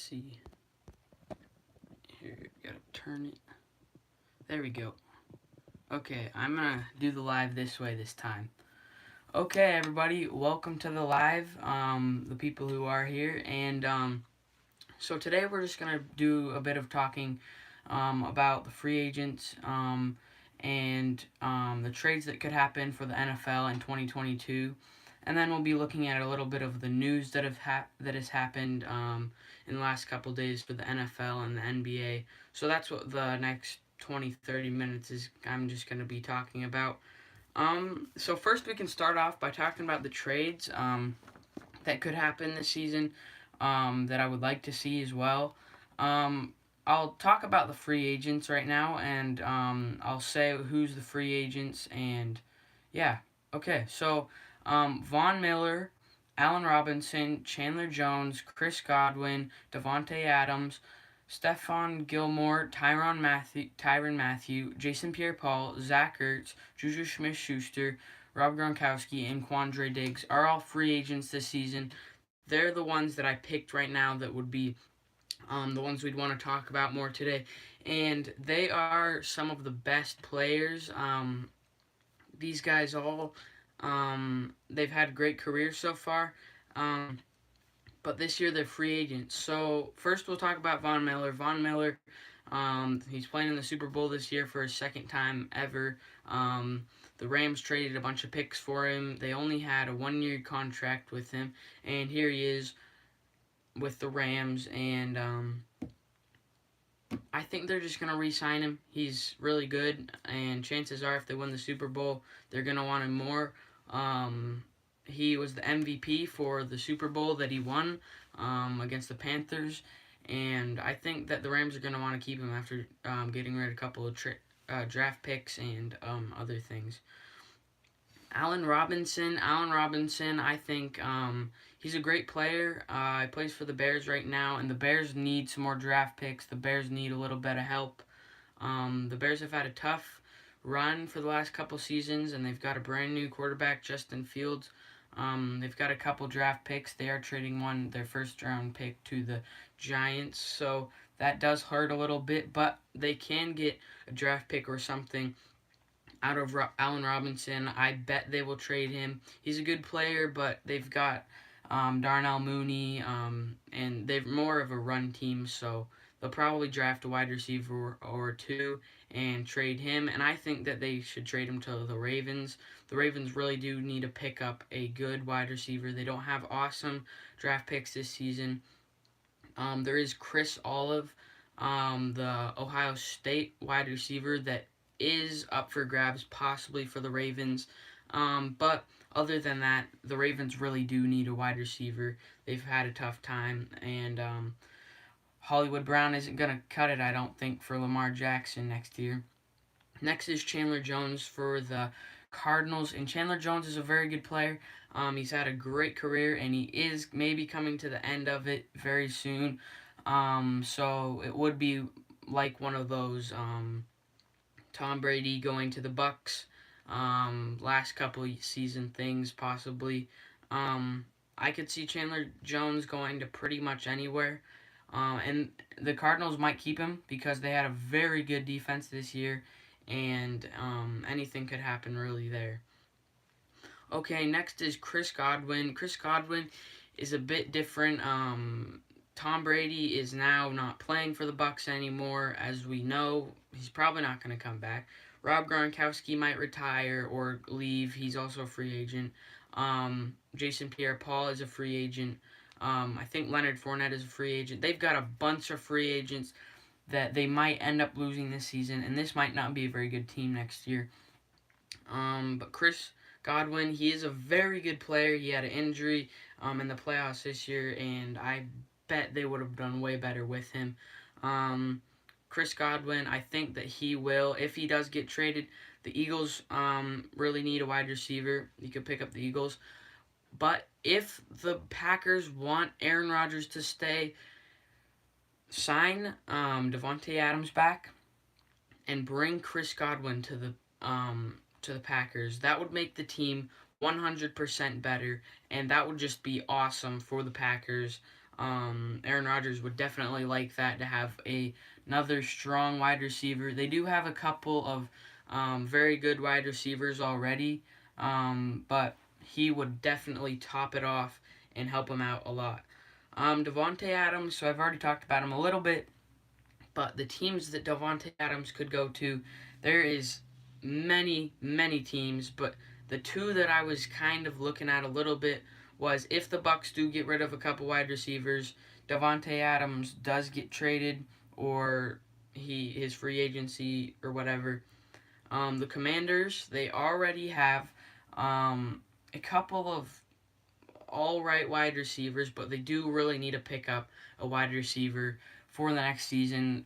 Let's see. Here, gotta turn it. There we go. Okay, I'm gonna do the live this way this time. Okay, everybody, welcome to the live. The people who are here, and so today we're just gonna do a bit of talking about the free agents and the trades that could happen for the NFL in 2022, and then we'll be looking at a little bit of the news that has happened in the last couple days for the NFL and the NBA. So that's what the next 20-30 minutes is. I'm just gonna be talking about. So first we can start off by talking about the trades that could happen this season that I would like to see as well. I'll talk about the free agents right now, and I'll say who's the free agents, and yeah. Okay, so Von Miller, Allen Robinson, Chandler Jones, Chris Godwin, Devontae Adams, Stephon Gilmore, Tyron Matthew, Jason Pierre-Paul, Zach Ertz, Juju Smith-Schuster, Rob Gronkowski, and Quandre Diggs are all free agents this season. They're the ones that I picked right now that would be the ones we'd want to talk about more today. And they are some of the best players. These guys all, they've had great careers so far. But this year they're free agents. So first we'll talk about Von Miller. Von Miller, he's playing in the Super Bowl this year for his second time ever. The Rams traded a bunch of picks for him. They only had a 1-year contract with him, and here he is with the Rams. And I think they're just gonna re-sign him. He's really good, and chances are, if they win the Super Bowl, they're gonna want him more. He was the MVP for the Super Bowl that he won against the Panthers, and I think that the Rams are going to want to keep him after getting rid of a couple of draft picks and other things. Allen Robinson, I think he's a great player. He plays for the Bears right now, and the Bears need some more draft picks. The Bears need a little bit of help. The Bears have had a tough run for the last couple seasons, and they've got a brand new quarterback, Justin Fields. They've got a couple draft picks. They are trading their first round pick to the Giants, so that does hurt a little bit, but they can get a draft pick or something out of Allen Robinson. I bet they will trade him. He's a good player, but they've got Darnell Mooney, and they're more of a run team, so they'll probably draft a wide receiver or two and trade him, and I think that they should trade him to the Ravens. The Ravens really do need to pick up a good wide receiver. They don't have awesome draft picks this season. There is Chris Olave, the Ohio State wide receiver that is up for grabs, possibly for the Ravens. But other than that, the Ravens really do need a wide receiver. They've had a tough time, and Hollywood Brown isn't going to cut it, I don't think, for Lamar Jackson next year. Next is Chandler Jones for the Cardinals, and Chandler Jones is a very good player. He's had a great career, and he is maybe coming to the end of it very soon. So it would be like one of those Tom Brady going to the Bucks last couple season things, possibly. I could see Chandler Jones going to pretty much anywhere. And the Cardinals might keep him because they had a very good defense this year, and anything could happen really there. Okay, next is Chris Godwin. Chris Godwin is a bit different. Tom Brady is now not playing for the Bucks anymore, as we know. He's probably not going to come back. Rob Gronkowski might retire or leave. He's also a free agent. Jason Pierre-Paul is a free agent. I think Leonard Fournette is a free agent. They've got a bunch of free agents that they might end up losing this season, and this might not be a very good team next year. But Chris Godwin, he is a very good player. He had an injury in the playoffs this year, and I bet they would have done way better with him. Chris Godwin, I think that he will, if he does get traded, the Eagles really need a wide receiver. You could pick up the Eagles. But if the Packers want Aaron Rodgers to stay, sign Devontae Adams back and bring Chris Godwin to the Packers. That would make the team 100% better, and that would just be awesome for the Packers. Aaron Rodgers would definitely like that, to have another strong wide receiver. They do have a couple of very good wide receivers already, but he would definitely top it off and help him out a lot. Davante Adams, so I've already talked about him a little bit, but the teams that Davante Adams could go to, there is many teams, but the two that I was kind of looking at a little bit was, if the Bucks do get rid of a couple wide receivers, Davante Adams does get traded, or his free agency or whatever. The Commanders, they already have a couple of all right wide receivers, but they do really need to pick up a wide receiver for the next season.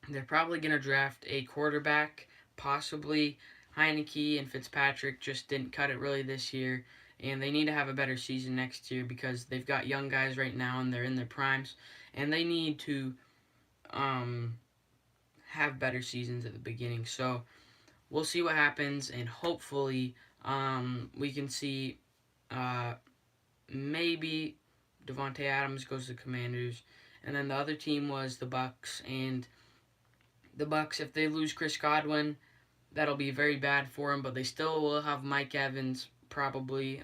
They're probably going to draft a quarterback, possibly. Heineke and Fitzpatrick just didn't cut it really this year, and they need to have a better season next year because they've got young guys right now and they're in their primes, and they need to have better seasons at the beginning. So we'll see what happens, and hopefully we can see maybe Davante Adams goes to the Commanders, and then the other team was the Bucks. And the Bucks, if they lose Chris Godwin, that'll be very bad for them, but they still will have Mike Evans probably.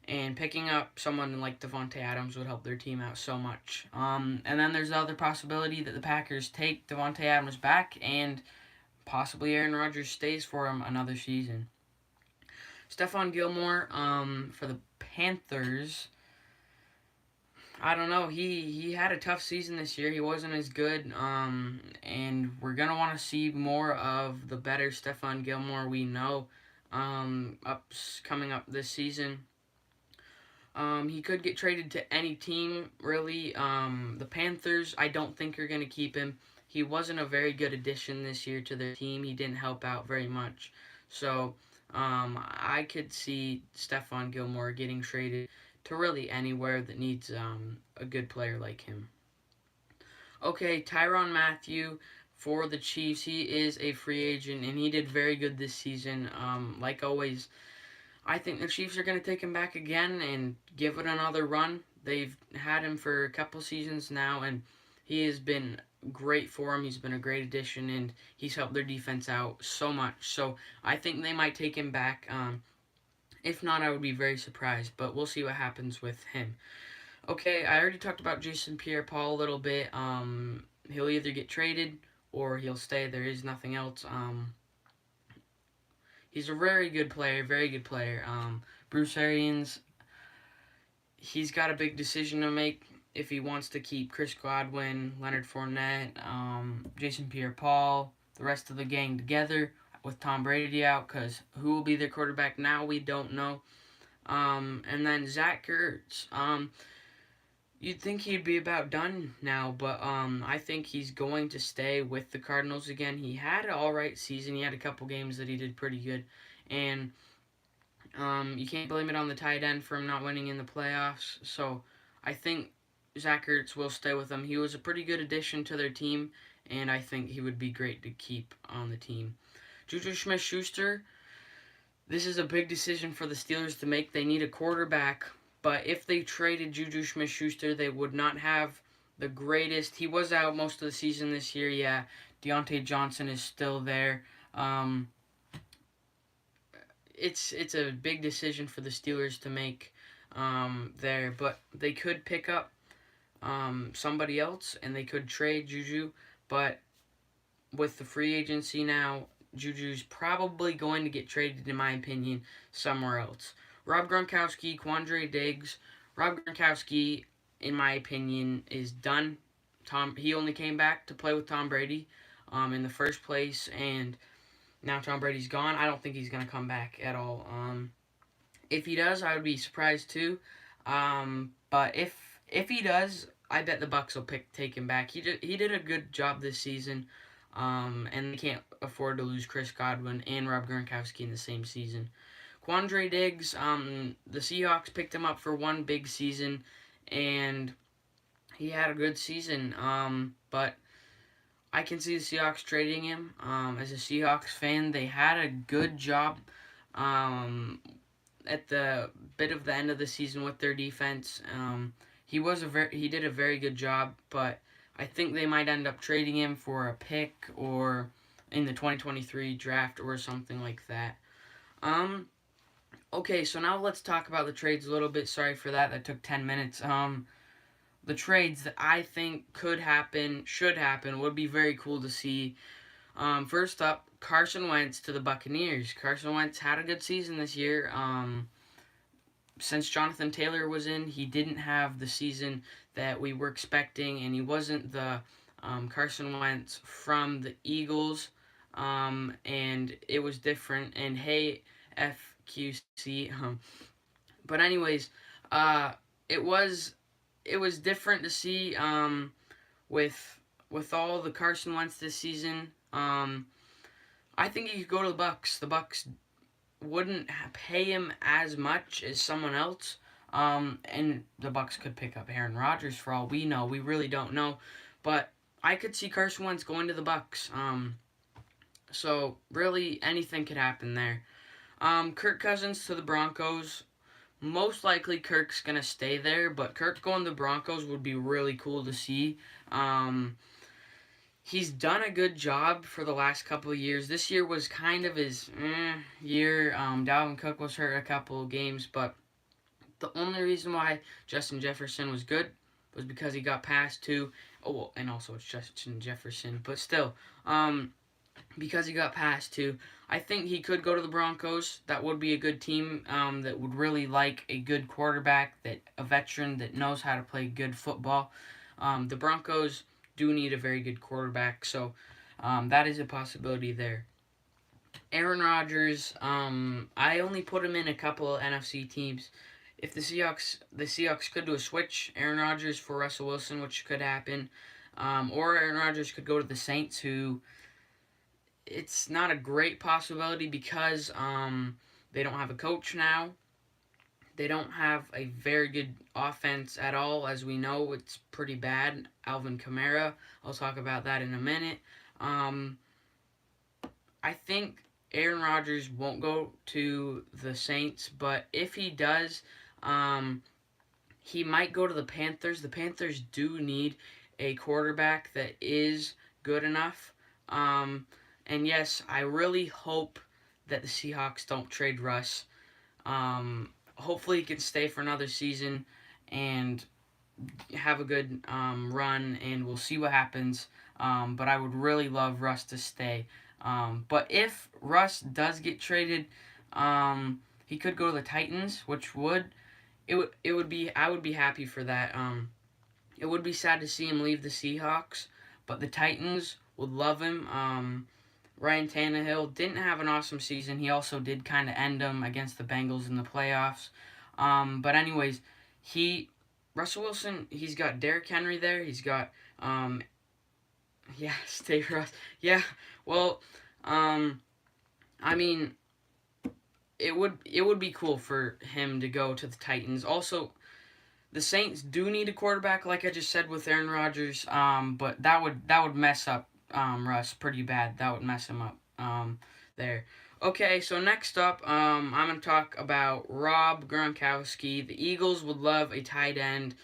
And picking up someone like Davante Adams would help their team out so much. And then there's the other possibility that the Packers take Davante Adams back, and possibly Aaron Rodgers stays for him another season. Stephon Gilmore, for the Panthers, I don't know. He had a tough season this year. He wasn't as good, and we're gonna want to see more of the better Stephon Gilmore we know coming up this season. He could get traded to any team, really. The Panthers, I don't think are going to keep him. He wasn't a very good addition this year to their team. He didn't help out very much. So I could see Stephon Gilmore getting traded to really anywhere that needs a good player like him. Okay, Tyrann Mathieu for the Chiefs. He is a free agent, and he did very good this season. Like always, I think the Chiefs are going to take him back again and give it another run. They've had him for a couple seasons now, and he has been great for him. He's been a great addition, and he's helped their defense out so much. So I think they might take him back. If not, I would be very surprised, but we'll see what happens with him. Okay, I already talked about Jason Pierre-Paul a little bit. He'll either get traded or he'll stay. There is nothing else. He's a very good player, very good player. Bruce Arians, he's got a big decision to make if he wants to keep Chris Godwin, Leonard Fournette, Jason Pierre-Paul, the rest of the gang together with Tom Brady out, because who will be their quarterback now, we don't know. And then Zach Ertz, you'd think he'd be about done now, but I think he's going to stay with the Cardinals again. He had an alright season. He had a couple games that he did pretty good, and you can't blame it on the tight end for him not winning in the playoffs. So I think Zach Ertz will stay with them. He was a pretty good addition to their team, and I think he would be great to keep on the team. Juju Smith-Schuster, this is a big decision for the Steelers to make. They need a quarterback, but if they traded Juju Smith-Schuster, they would not have the greatest. He was out most of the season this year, yeah. Deontay Johnson is still there. It's a big decision for the Steelers to make there, but they could pick up somebody else, and they could trade Juju, but with the free agency now, Juju's probably going to get traded, in my opinion, somewhere else. Rob Gronkowski, Quandre Diggs. Rob Gronkowski, in my opinion, is done. He only came back to play with Tom Brady in the first place, and now Tom Brady's gone. I don't think he's going to come back at all. If he does, I would be surprised too. But if he does, I bet the Bucks will take him back. He did a good job this season. And they can't afford to lose Chris Godwin and Rob Gronkowski in the same season. Quandre Diggs, the Seahawks picked him up for one big season, and he had a good season. But I can see the Seahawks trading him. As a Seahawks fan, they had a good job at the bit of the end of the season with their defense. He did a very good job, but I think they might end up trading him for a pick or in the 2023 draft or something like that. Um, okay, so now let's talk about the trades a little bit. Sorry for that. That took 10 minutes. The trades that I think could happen, should happen, would be very cool to see. First up, Carson Wentz to the Buccaneers. Carson Wentz had a good season this year. Since Jonathan Taylor was in, he didn't have the season that we were expecting, and he wasn't the Carson Wentz from the Eagles, and it was different. And hey, FQC. But anyways, uh, it was different to see with all the Carson Wentz this season. I think he could go to the Bucks. The Bucks wouldn't pay him as much as someone else. And the Bucks could pick up Aaron Rodgers for all we know. We really don't know, but I could see Carson Wentz going to the Bucks. So really anything could happen there. Kirk Cousins to the Broncos. Most likely Kirk's gonna stay there, but Kirk going to the Broncos would be really cool to see. He's done a good job for the last couple of years. This year was kind of his year. Dalvin Cook was hurt a couple of games, but the only reason why Justin Jefferson was good was because he got passed to. Oh, well, and also it's Justin Jefferson, but still, because he got passed to. I think he could go to the Broncos. That would be a good team that would really like a good quarterback, that a veteran that knows how to play good football. The Broncos do need a very good quarterback, so that is a possibility there. Aaron Rodgers, I only put him in a couple of NFC teams. If the Seahawks could do a switch, Aaron Rodgers for Russell Wilson, which could happen, or Aaron Rodgers could go to the Saints, who it's not a great possibility because they don't have a coach now. They don't have a very good offense at all. As we know, it's pretty bad. Alvin Kamara, I'll talk about that in a minute. I think Aaron Rodgers won't go to the Saints, but if he does, he might go to the Panthers. The Panthers do need a quarterback that is good enough. And yes, I really hope that the Seahawks don't trade Russ. Hopefully he can stay for another season and have a good run, and we'll see what happens. But I would really love Russ to stay. But if Russ does get traded, he could go to the Titans, which it would be, I would be happy for that. It would be sad to see him leave the Seahawks, but the Titans would love him. Ryan Tannehill didn't have an awesome season. He also did kind of end them against the Bengals in the playoffs. But anyways, Russell Wilson, he's got Derrick Henry there. He's got, stay Russ. Yeah, well, I mean, it would be cool for him to go to the Titans. Also, the Saints do need a quarterback, like I just said with Aaron Rodgers. But that would mess up Russ pretty bad. That would mess him up there. Okay, so next up, I'm going to talk about Rob Gronkowski. The Eagles would love a tight end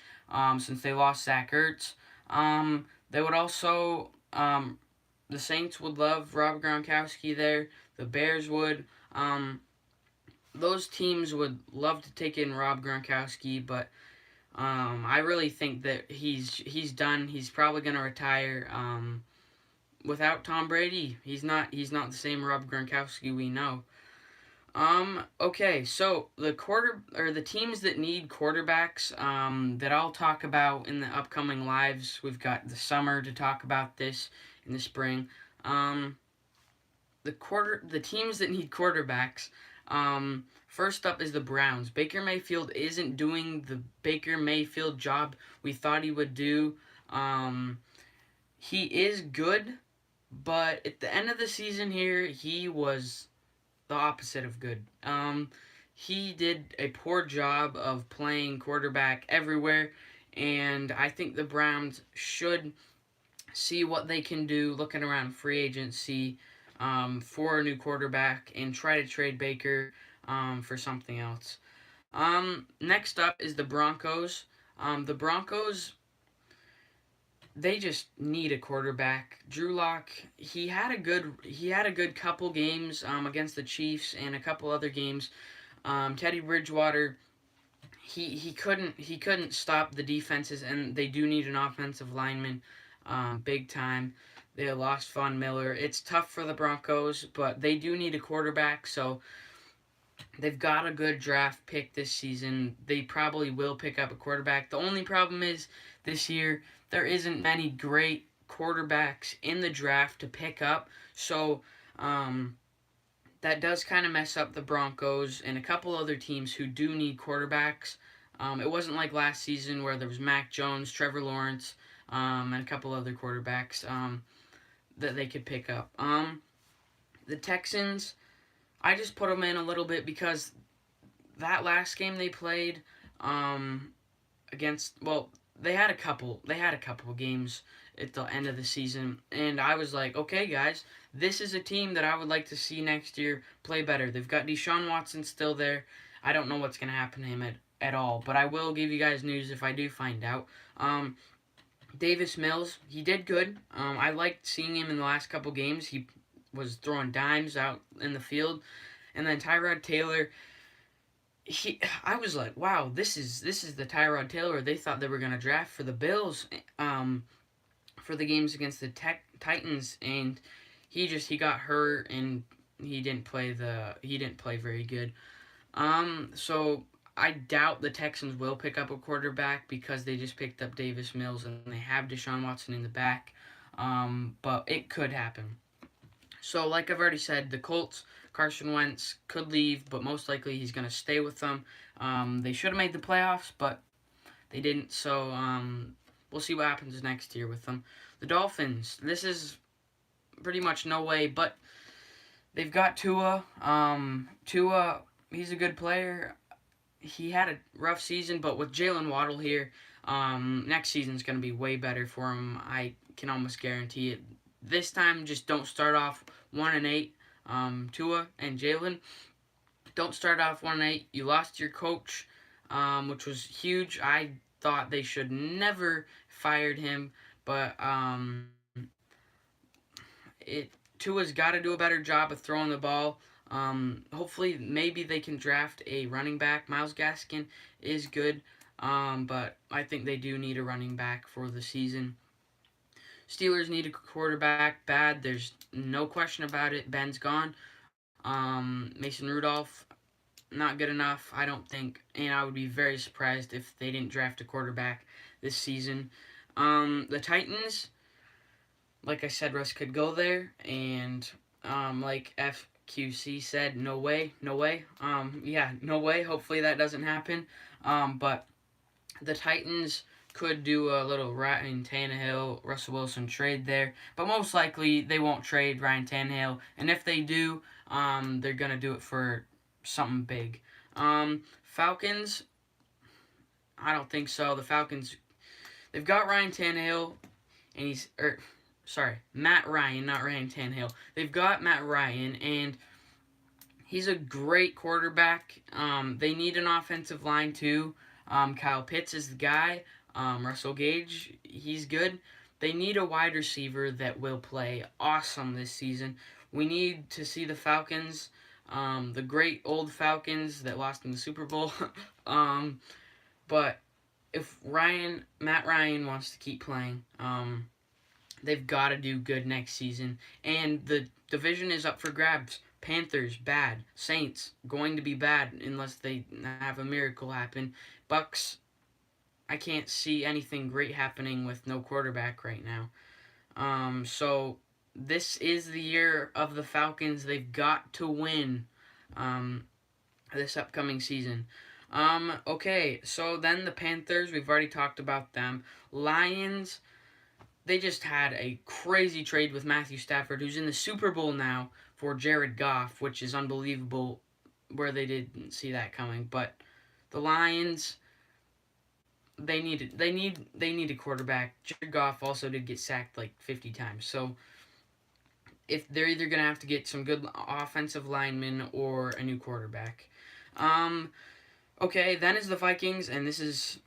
since they lost Zach Ertz. They would also, the Saints would love Rob Gronkowski there. The Bears would. Those teams would love to take in Rob Gronkowski, but I really think that he's done. He's probably going to retire. Without Tom Brady, he's not the same Rob Gronkowski we know. Okay, so the teams that need quarterbacks that I'll talk about in the upcoming lives. We've got the summer to talk about this in the spring. The teams that need quarterbacks. First up is the Browns. Baker Mayfield isn't doing the Baker Mayfield job we thought he would do. He is good, but at the end of the season here, he was the opposite of good. He did a poor job of playing quarterback everywhere, and I think the Browns should see what they can do looking around free agency for a new quarterback and try to trade Baker. for something else. Next up is the Broncos. The Broncos, they just need a quarterback. Drew Lock, he had a good couple games against the Chiefs and a couple other games. Teddy Bridgewater, he couldn't stop the defenses, and they do need an offensive lineman, big time. They lost Von Miller. It's tough for the Broncos, but they do need a quarterback. So they've got a good draft pick this season. They probably will pick up a quarterback. The only problem is this year there isn't many great quarterbacks in the draft to pick up. So that does kind of mess up the Broncos and a couple other teams who do need quarterbacks. It wasn't like last season where there was Mac Jones, Trevor Lawrence, and a couple other quarterbacks that they could pick up. The Texans, I just put them in a little bit because that last game they played against, well, they had a couple of games at the end of the season, and I was like, okay, guys, this is a team that I would like to see next year play better. They've got Deshaun Watson still there. I don't know what's going to happen to him at all, but I will give you guys news if I do find out. Davis Mills, he did good. I liked seeing him in the last couple games. He was throwing dimes out in the field. And then Tyrod Taylor, I was like, wow, this is the Tyrod Taylor they thought they were gonna draft for the Bills, for the games against the Titans, and he got hurt and he didn't play very good. So I doubt the Texans will pick up a quarterback because they just picked up Davis Mills and they have Deshaun Watson in the back. But it could happen. So, like I've already said, the Colts, Carson Wentz could leave, but most likely he's going to stay with them. They should have made the playoffs, but they didn't. So, we'll see what happens next year with them. The Dolphins, this is pretty much no way, but they've got Tua. Tua, he's a good player. He had a rough season, but with Jalen Waddle here, next season's going to be way better for him. I can almost guarantee it. This time, just don't start off 1-8. Tua and Jalen, don't start off 1-8. You lost your coach, which was huge. I thought they should never fired him, but it Tua's got to do a better job of throwing the ball. Hopefully, maybe they can draft a running back. Myles Gaskin is good, but I think they do need a running back for the season. Steelers need a quarterback bad. There's no question about it. Ben's gone. Mason Rudolph, not good enough, I don't think. And I would be very surprised if they didn't draft a quarterback this season. The Titans, like I said, Russ could go there. And like FQC said, no way, no way. Yeah, no way. Hopefully that doesn't happen. But the Titans could do a little Ryan Tannehill, Russell Wilson trade there, but most likely they won't trade Ryan Tannehill, and if they do, they're gonna do it for something big. Falcons, I don't think so. The Falcons, they've got Ryan Tannehill, and Matt Ryan, not Ryan Tannehill. They've got Matt Ryan, and he's a great quarterback. They need an offensive line too. Kyle Pitts is the guy. Russell Gage, he's good. They need a wide receiver that will play awesome this season. We need to see the Falcons, the great old Falcons that lost in the Super Bowl. But if Matt Ryan wants to keep playing, they've got to do good next season. And the division is up for grabs. Panthers, bad. Saints, going to be bad unless they have a miracle happen. Bucks, I can't see anything great happening with no quarterback right now. So this is the year of the Falcons. They've got to win this upcoming season. Okay, so then the Panthers, we've already talked about them. Lions, they just had a crazy trade with Matthew Stafford, who's in the Super Bowl now, for Jared Goff, which is unbelievable where they didn't see that coming. But the Lions, they need a quarterback. Jared Goff also did get sacked like 50 times. So if they're either going to have to get some good offensive linemen or a new quarterback. Okay, then is the Vikings, and this is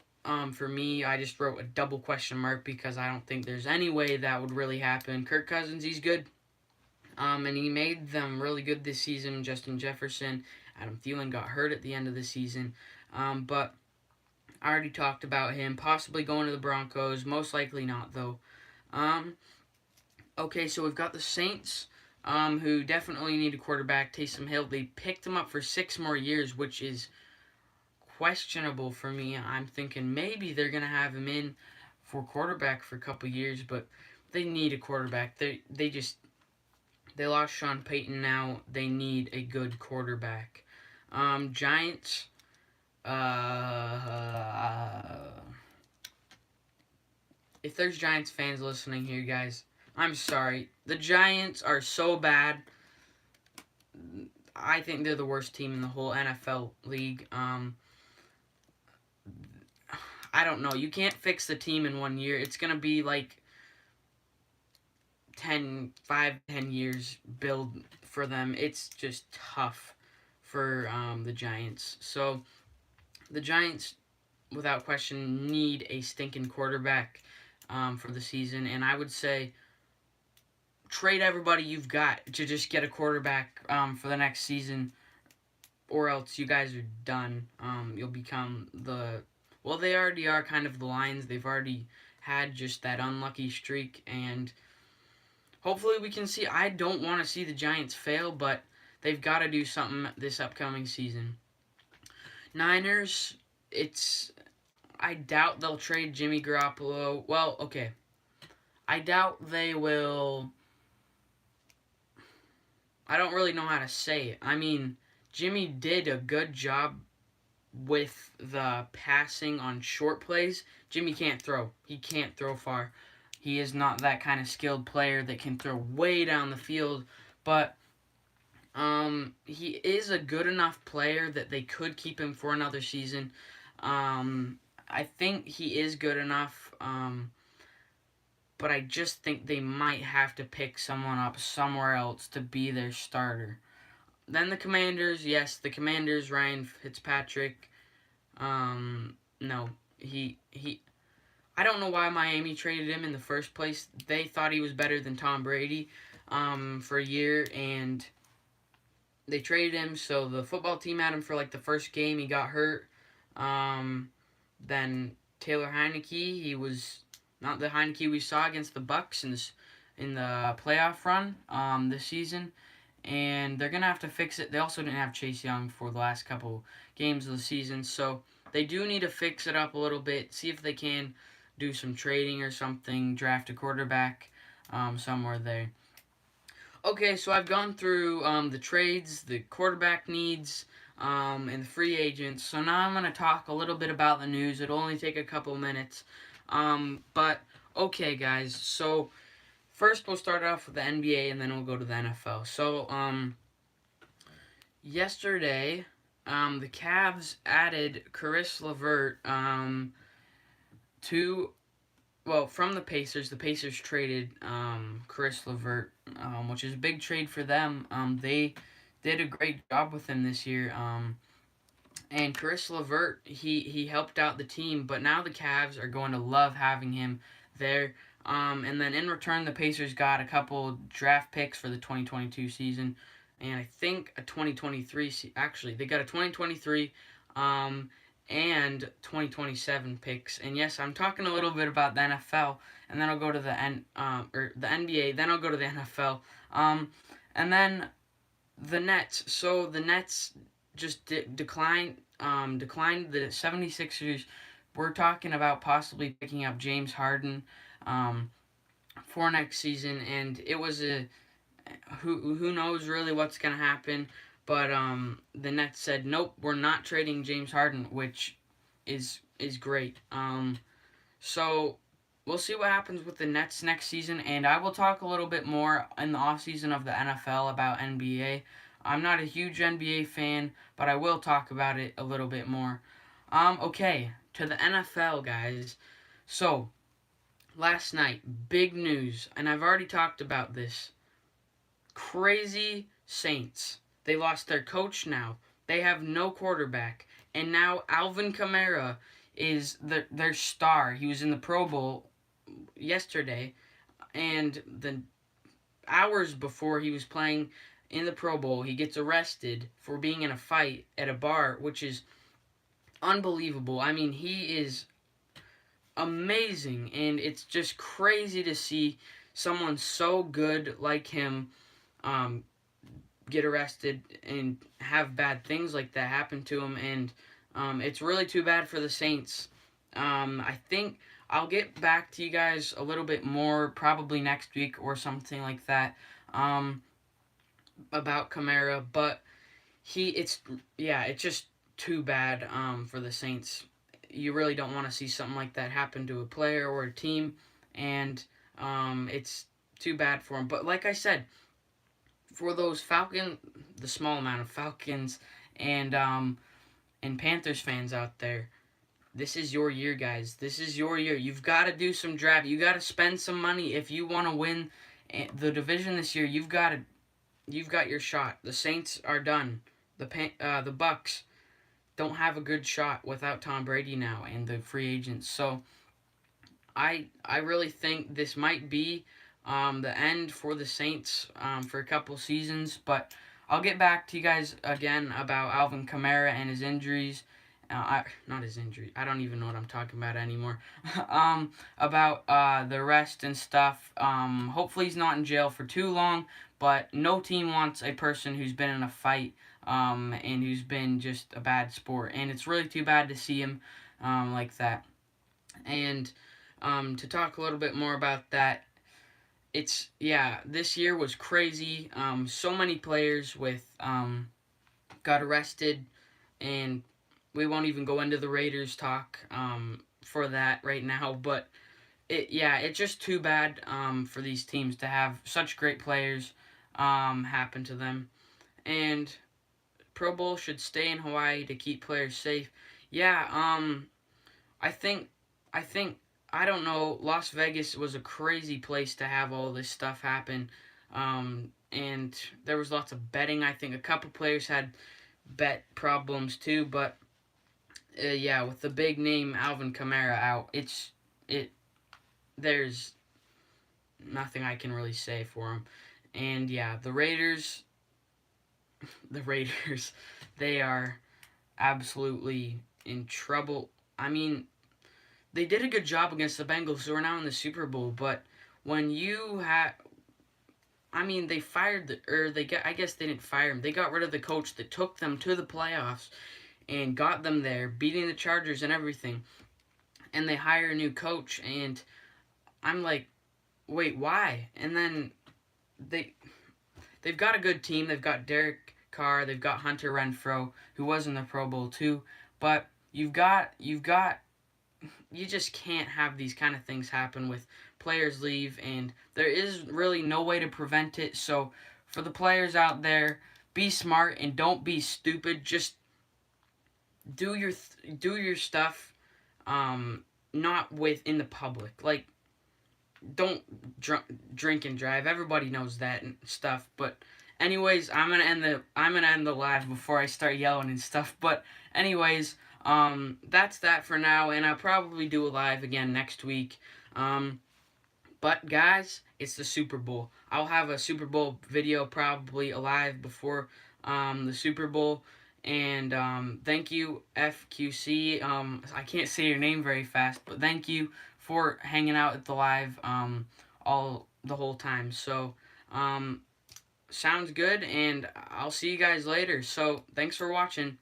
for me. I just wrote a double question mark because I don't think there's any way that would really happen. Kirk Cousins, he's good. And he made them really good this season. Justin Jefferson, Adam Thielen got hurt at the end of the season. But I already talked about him possibly going to the Broncos. Most likely not, though. Um, okay, so we've got the Saints, who definitely need a quarterback. Taysom Hill, they picked him up for 6 more years, which is questionable for me. I'm thinking maybe they're going to have him in for quarterback for a couple years, but they need a quarterback. They lost Sean Payton now. They need a good quarterback. Giants. If there's Giants fans listening here, guys, I'm sorry. The Giants are so bad. I think they're the worst team in the whole NFL league. I don't know. You can't fix the team in 1 year. It's gonna be like 10 years build for them. It's just tough for the Giants. So the Giants, without question, need a stinking quarterback for the season, and I would say trade everybody you've got to just get a quarterback for the next season, or else you guys are done. You'll become well, they already are kind of the Lions. They've already had just that unlucky streak, and hopefully we can see. I don't want to see the Giants fail, but they've got to do something this upcoming season. Niners, I doubt they'll trade Jimmy Garoppolo. Well, okay. I doubt they will. I don't really know how to say it. I mean, Jimmy did a good job with the passing on short plays. Jimmy can't throw. He can't throw far. He is not that kind of skilled player that can throw way down the field, but he is a good enough player that they could keep him for another season. I think he is good enough, but I just think they might have to pick someone up somewhere else to be their starter. Then the Commanders, yes, the Commanders, Ryan Fitzpatrick. No, he. I don't know why Miami traded him in the first place. They thought he was better than Tom Brady, for a year, and they traded him. So the football team had him for like the first game. He got hurt. Then Taylor Heineke, he was not the Heineke we saw against the Bucks in the playoff run this season, and they're gonna have to fix it. They also didn't have Chase Young for the last couple games of the season, so they do need to fix it up a little bit. See if they can do some trading or something, draft a quarterback somewhere there. Okay, so I've gone through the trades, the quarterback needs, and the free agents. So now I'm going to talk a little bit about the news. It'll only take a couple minutes. But, okay, guys. So, first we'll start off with the NBA, and then we'll go to the NFL. So, yesterday, the Cavs added Caris LeVert to from the Pacers. The Pacers traded Caris LeVert, which is a big trade for them. They did a great job with him this year. And Caris LeVert, he helped out the team, but now the Cavs are going to love having him there. And then in return, the Pacers got a couple draft picks for the 2022 season, and I think a 2023. Actually, they got a 2023. And 2027 picks. And yes, I'm talking a little bit about the NFL, and then I'll go to the NBA. Then I'll go to the NFL. And then the Nets. So the Nets just declined the 76ers. We're talking about possibly picking up James Harden for next season, and it was who knows really what's gonna happen. But the Nets said, nope, we're not trading James Harden, which is great. So we'll see what happens with the Nets next season, and I will talk a little bit more in the offseason of the NFL about NBA. I'm not a huge NBA fan, but I will talk about it a little bit more. Okay, to the NFL, guys. So, last night, big news, and I've already talked about this. Crazy Saints. They lost their coach now. They have no quarterback. And now Alvin Kamara is their star. He was in the Pro Bowl yesterday, and the hours before he was playing in the Pro Bowl, he gets arrested for being in a fight at a bar, which is unbelievable. I mean, he is amazing, and it's just crazy to see someone so good like him um, get arrested and have bad things like that happen to him, and it's really too bad for the Saints. I think I'll get back to you guys a little bit more probably next week or something like that um, about Kamara, but it's just too bad for the Saints. You really don't want to see something like that happen to a player or a team, and it's too bad for him. But like I said, for those the small amount of Falcons and Panthers fans out there, this is your year, guys. This is your year. You've got to do some draft. You got to spend some money if you want to win the division this year. You've got your shot. The Saints are done. The Bucks don't have a good shot without Tom Brady now and the free agents. So I really think this might be the end for the Saints for a couple seasons. But I'll get back to you guys again about Alvin Kamara and his injuries. Not his injury. I don't even know what I'm talking about anymore. About the arrest and stuff. Hopefully he's not in jail for too long. But no team wants a person who's been in a fight and who's been just a bad sport. And it's really too bad to see him like that. And to talk a little bit more about that, this year was crazy. So many players got arrested, and we won't even go into the Raiders talk for that right now. But it's just too bad for these teams to have such great players happen to them. And Pro Bowl should stay in Hawaii to keep players safe. Yeah, I think I think I don't know. Las Vegas was a crazy place to have all this stuff happen, and there was lots of betting. I think a couple players had bet problems too, but with the big name Alvin Kamara out, it there's nothing I can really say for him. And yeah, the Raiders, they are absolutely in trouble. I mean, they did a good job against the Bengals, who are now in the Super Bowl. But when you had, I mean, they fired I guess they didn't fire him. They got rid of the coach that took them to the playoffs and got them there, beating the Chargers and everything. And they hire a new coach, and I'm like, wait, why? And then they've got a good team. They've got Derek Carr. They've got Hunter Renfrow, who was in the Pro Bowl too. But you just can't have these kind of things happen with players leave, and there is really no way to prevent it. So for the players out there, be smart and don't be stupid. Just do your stuff, not in the public. Like, don't drink and drive. Everybody knows that and stuff. But anyways, I'm gonna end the live before I start yelling and stuff. But anyways, that's that for now, and I'll probably do a live again next week. But guys, it's the Super Bowl. I'll have a Super Bowl video probably alive before the Super Bowl. And thank you, FQC. I can't say your name very fast, but thank you for hanging out at the live the whole time. So sounds good, and I'll see you guys later. So thanks for watching.